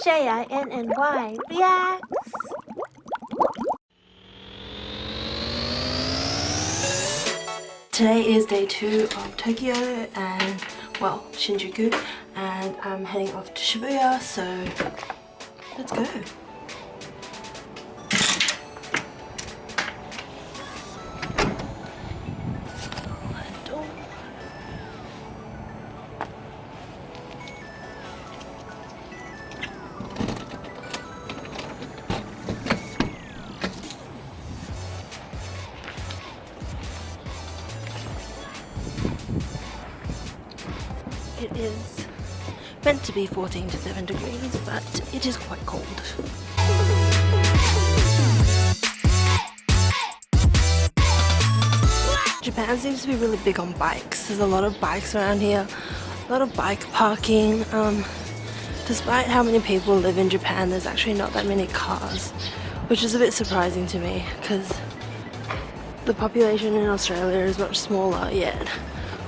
Jinny reacts. Today is day 2 of Tokyo and, well, Shinjuku, and I'm heading off to Shibuya, so let's go. It is meant to be 14 to 7 degrees, but it is quite cold. Japan seems to be really big on bikes. There's a lot of bikes around here, a lot of bike parking. Despite how many people live in Japan, there's actually not that many cars, which is a bit surprising to me because the population in Australia is much smaller, yet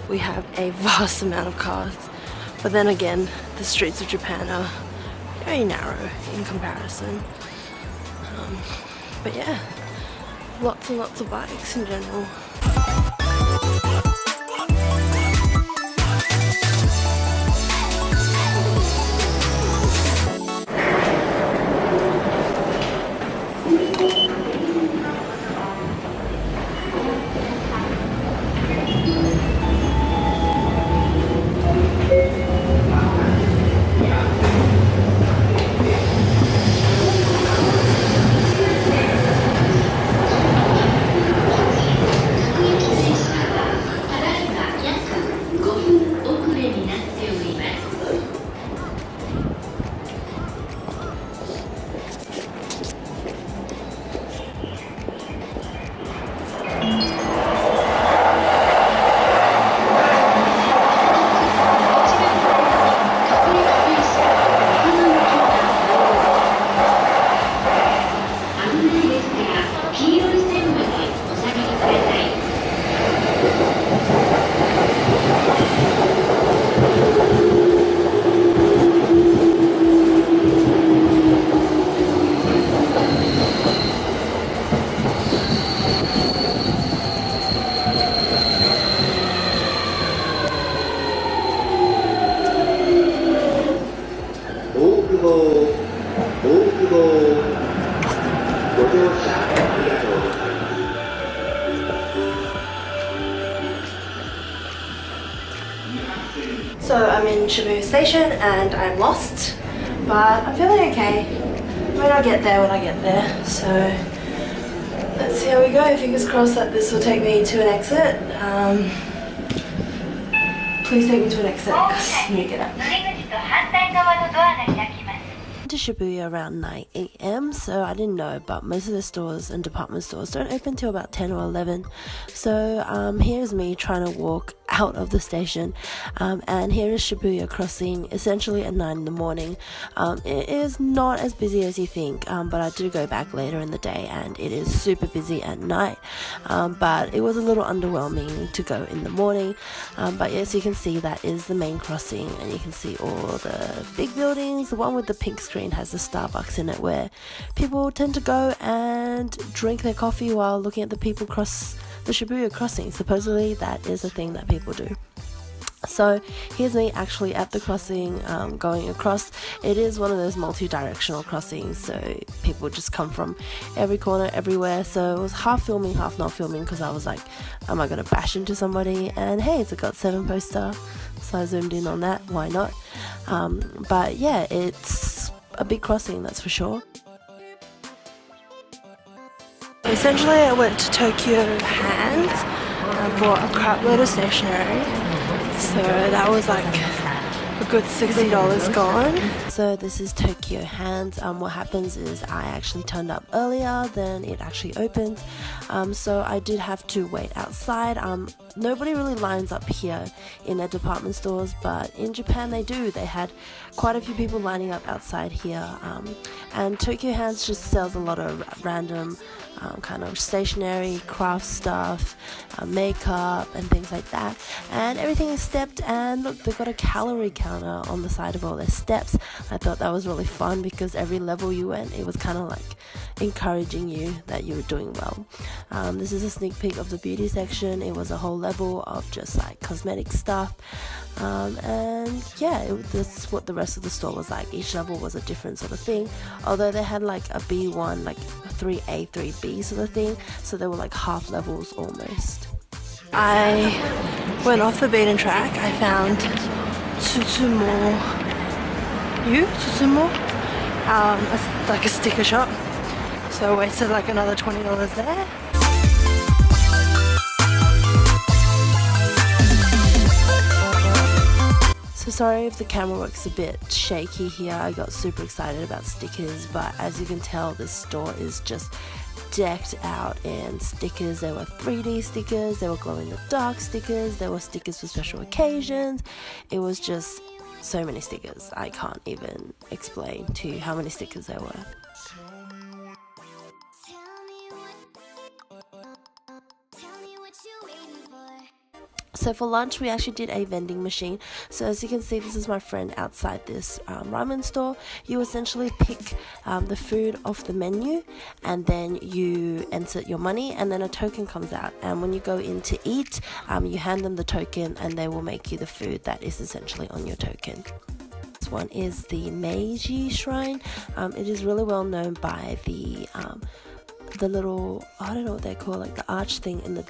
we have a vast amount of cars. But then again, the streets of Japan are very narrow in comparison. But yeah, lots and lots of bikes in general. So I'm in Shibuya station and I'm lost, but I'm feeling okay. I might not get there when I get there, so let's see how we go. Fingers crossed that this will take me to an exit. Please take me to an exit because I need to get out. To Shibuya around 9 AM, so I didn't know, but most of the stores and department stores don't open till about 10 or 11. So here's me trying to walk out of the station, and here is Shibuya crossing essentially at 9 in the morning. It is not as busy as you think, but I do go back later in the day and it is super busy at night, but it was a little underwhelming to go in the morning. But yes, you can see that is the main crossing and you can see all the big buildings. The one with the pink screen has the Starbucks in it where people tend to go and drink their coffee while looking at the people cross the Shibuya crossing. Supposedly that is a thing that people do. So here's me actually at the crossing, going across. It is one of those multi-directional crossings, so people just come from every corner, everywhere. So it was half filming, half not filming, because I was like, am I going to bash into somebody? And hey, it's a Got 7 poster, so I zoomed in on that, why not? But yeah, it's a big crossing, that's for sure. Essentially, I went to Tokyo Hands and bought a crap load of stationery, so that was like a good $60 gone. So this is Tokyo Hands. What happens is I actually turned up earlier than it actually opens, so I did have to wait outside. Nobody really lines up here in their department stores, but in Japan they do. They had quite a few people lining up outside here, and Tokyo Hands just sells a lot of random kind of stationery, craft stuff, makeup and things like that, and everything is stepped. And look, they've got a calorie counter on the side of all their steps. I thought that was really fun because every level you went, it was kind of like encouraging you that you were doing well. This is a sneak peek of the beauty section. It was a whole level of just like cosmetic stuff, and yeah, that's what the rest of the store was like. Each level was a different sort of thing, although they had like a B1, like 3A, 3B sort of thing, so they were like half levels almost. I went off the beaten track. I found Tsusumo, like a sticker shop, so I wasted like another $20 there. So sorry if the camera works a bit shaky here. I got super excited about stickers, but as you can tell, this store is just decked out in stickers. There were 3D stickers, there were glow-in-the-dark stickers, there were stickers for special occasions. It was just so many stickers. I can't even explain to you how many stickers there were. So for lunch, we actually did a vending machine. So as you can see, this is my friend outside this ramen store. You essentially pick the food off the menu, and then you enter your money, and then a token comes out. And when you go in to eat, you hand them the token, and they will make you the food that is essentially on your token. This one is the Meiji Shrine. It is really well known by the little, I don't know what they call, like the arch thing in the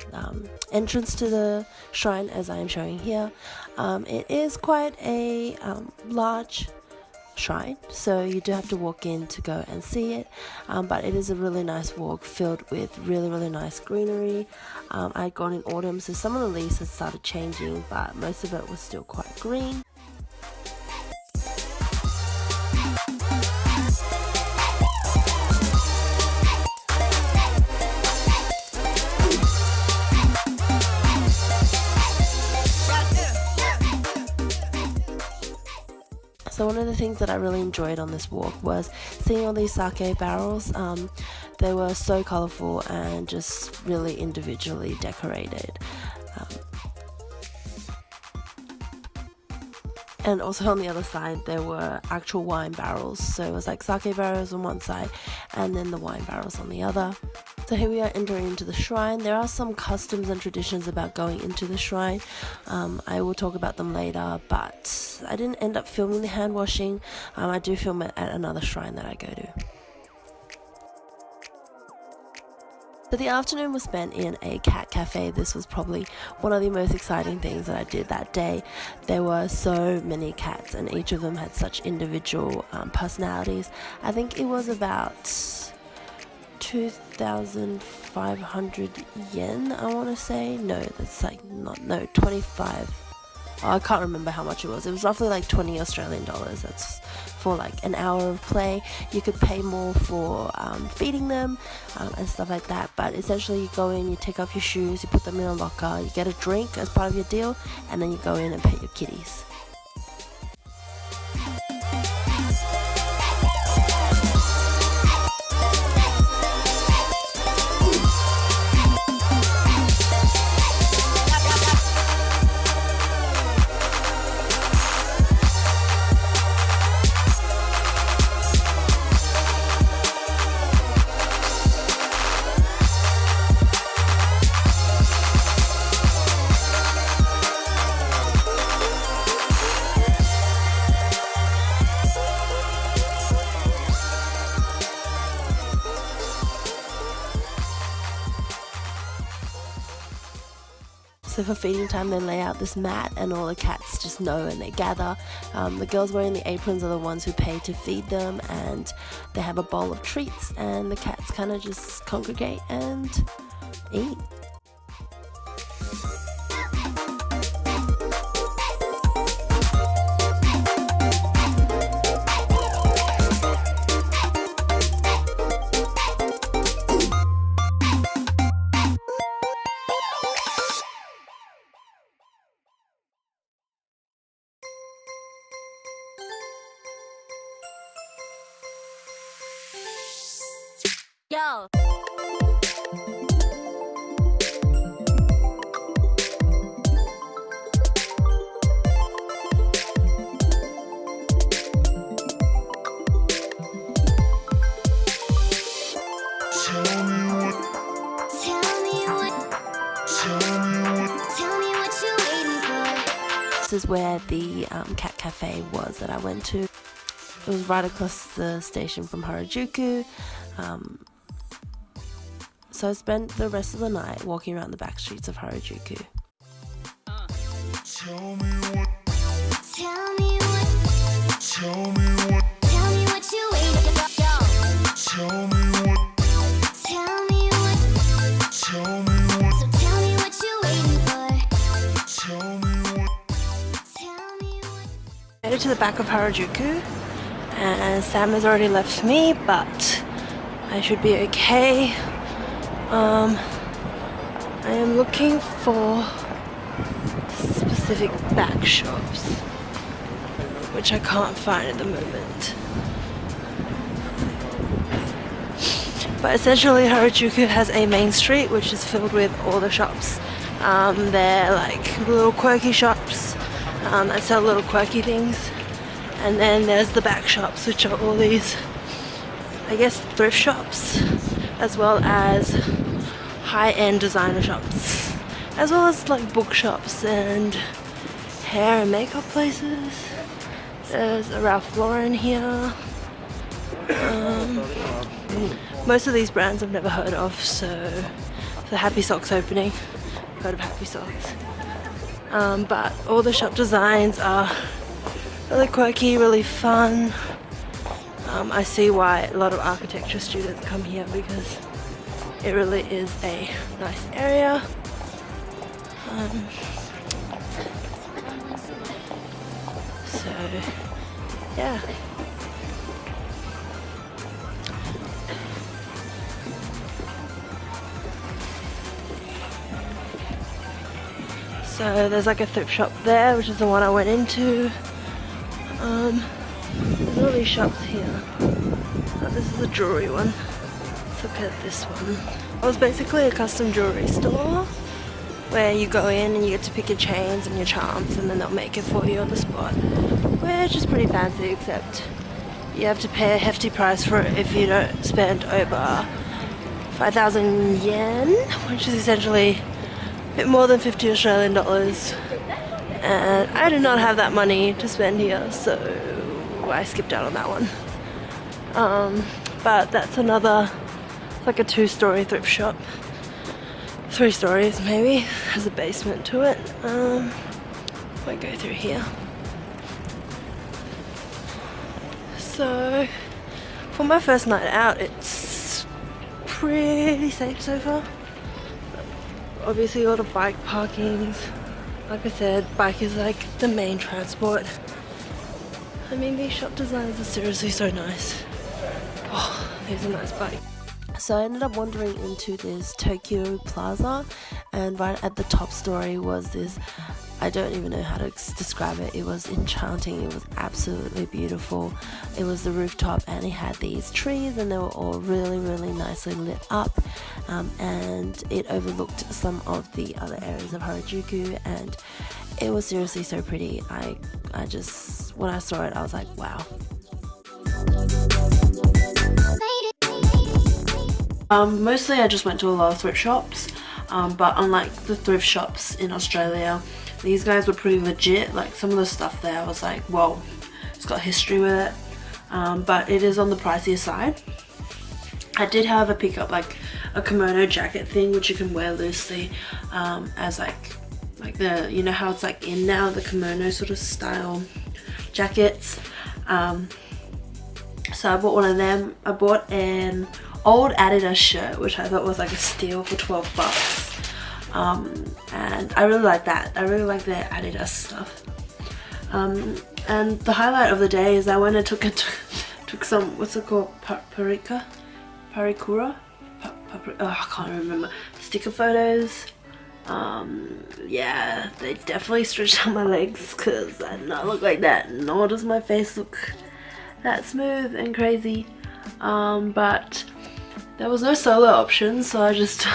entrance to the shrine, as I am showing here. It is quite a large shrine, so you do have to walk in to go and see it, but it is a really nice walk filled with really nice greenery. I'd gone in autumn, so some of the leaves had started changing, but most of it was still quite green. So one of the things that I really enjoyed on this walk was seeing all these sake barrels. They were so colourful and just really individually decorated. And also on the other side there were actual wine barrels, so it was like sake barrels on one side and then the wine barrels on the other. So here we are entering into the shrine. There are some customs and traditions about going into the shrine. I will talk about them later, but I didn't end up filming the hand washing. I do film it at another shrine that I go to. So the afternoon was spent in a cat cafe. This was probably one of the most exciting things that I did that day. There were so many cats and each of them had such individual personalities. I think it was about 2,500 yen, I want to say. No, that's like not, no, 25. Oh, I can't remember how much it was. It was roughly like 20 Australian dollars. That's for like an hour of play. You could pay more for feeding them and stuff like that, but essentially you go in, you take off your shoes, you put them in a locker, you get a drink as part of your deal, and then you go in and pet your kitties. So for feeding time, they lay out this mat and all the cats just know and they gather. The girls wearing the aprons are the ones who pay to feed them, and they have a bowl of treats and the cats kind of just congregate and eat. Yo. is where the Cat Cafe was that I went to. It was right across the station from Harajuku. So I spent the rest of the night walking around the back streets of Harajuku. Tell me what you waiting for. Tell me what you waiting for. Made it to the back of Harajuku, and Sam has already left me, but I should be okay. I am looking for specific back shops, which I can't find at the moment. But essentially Harajuku has a main street which is filled with all the shops. They're like little quirky shops that sell little quirky things, and then there's the back shops, which are all these, I guess, thrift shops, as well as high-end designer shops, as well as like bookshops and hair and makeup places. There's a Ralph Lauren here. Most of these brands I've never heard of, so the Happy Socks opening, heard of Happy Socks. But all the shop designs are really quirky, really fun. I see why a lot of architecture students come here, because it really is a nice area. So yeah. So there's like a thrift shop there, which is the one I went into. There's all these shops here. Oh, this is a jewelry one. Let's look at this one. It was basically a custom jewelry store where you go in and you get to pick your chains and your charms, and then they'll make it for you on the spot, which is pretty fancy, except you have to pay a hefty price for it if you don't spend over 5,000 yen, which is essentially a bit more than 50 Australian dollars, and I do not have that money to spend here, so I skipped out on that one. But that's another, it's like a 2-story thrift shop, 3 stories maybe, has a basement to it. Might go through here. So for my first night out, it's pretty safe so far. Obviously a lot of bike parkings. Like I said, bike is like the main transport. I mean, these shop designs are seriously so nice. Oh, there's a nice bike. So I ended up wandering into this Tokyo Plaza, and right at the top story was this, I don't even know how to describe it. It was enchanting. It was absolutely beautiful. It was the rooftop, and it had these trees, and they were all really, really nicely lit up. And it overlooked some of the other areas of Harajuku, and it was seriously so pretty. I just, when I saw it, I was like, wow. Mostly I just went to a lot of thrift shops, but unlike the thrift shops in Australia, these guys were pretty legit. Like, some of the stuff there, I was like, whoa, it's got history with it. But it is on the pricier side. I did, however, pick up like a kimono jacket thing, which you can wear loosely, as like the, you know how it's like in now, the kimono sort of style jackets. So I bought one of them. I bought an old Adidas shirt, which I thought was like a steal for 12 bucks. And I really like that. I really like their Adidas stuff. And the highlight of the day is I went and took some, what's it called, parikura? I can't remember. Sticker photos. Yeah, they definitely stretched out my legs, because I do not look like that, nor does my face look that smooth and crazy. But there was no solo option, so I just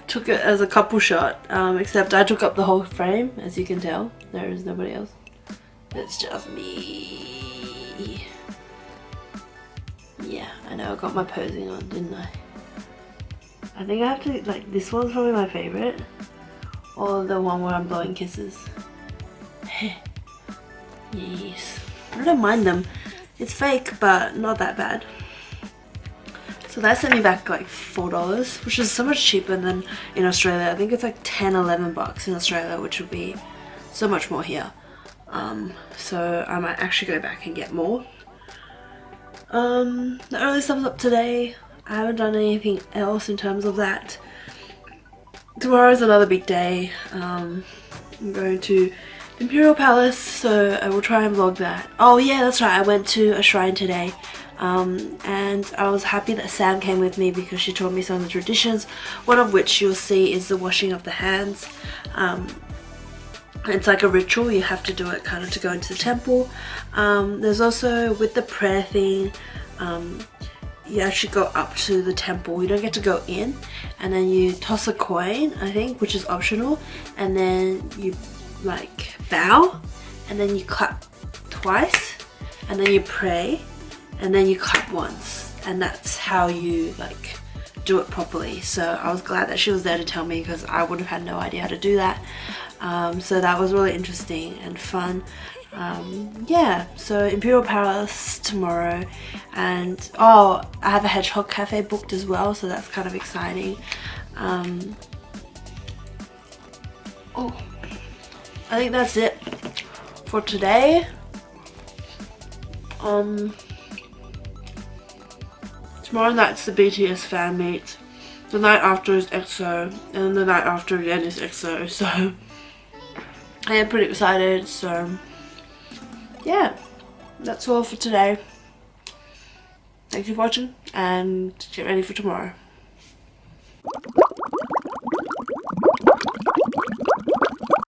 took it as a couple shot, except I took up the whole frame, as you can tell. There is nobody else. It's just me. Yeah, I know I got my posing on, didn't I? I think I have to, like, this one's probably my favorite, or the one where I'm blowing kisses. hair. Yes. I don't mind them. It's fake, but not that bad. So that sent me back like $4, which is so much cheaper than in Australia. I think it's like 10-11 bucks in Australia, which would be so much more here. So I might actually go back and get more. The early stuff's up today. I haven't done anything else in terms of that. Tomorrow's another big day. I'm going to Imperial Palace, so I will try and vlog that. Oh yeah, that's right, I went to a shrine today. And I was happy that Sam came with me because she taught me some of the traditions, one of which you'll see is the washing of the hands. It's like a ritual, you have to do it kind of to go into the temple. There's also, with the prayer thing, you actually go up to the temple, you don't get to go in, and then you toss a coin, I think, which is optional, and then you like bow, and then you clap twice, and then you pray, and then you clap once, and that's how you like do it properly. So I was glad that she was there to tell me because I would have had no idea how to do that. So that was really interesting and fun. Yeah, so Imperial Palace tomorrow, and oh, I have a Hedgehog Cafe booked as well, so that's kind of exciting. Oh, I think that's it for today. Tomorrow night's the BTS fan meet. The night after is EXO, and then the night after again is EXO. So I am pretty excited. So yeah, that's all for today. Thank you for watching, and get ready for tomorrow.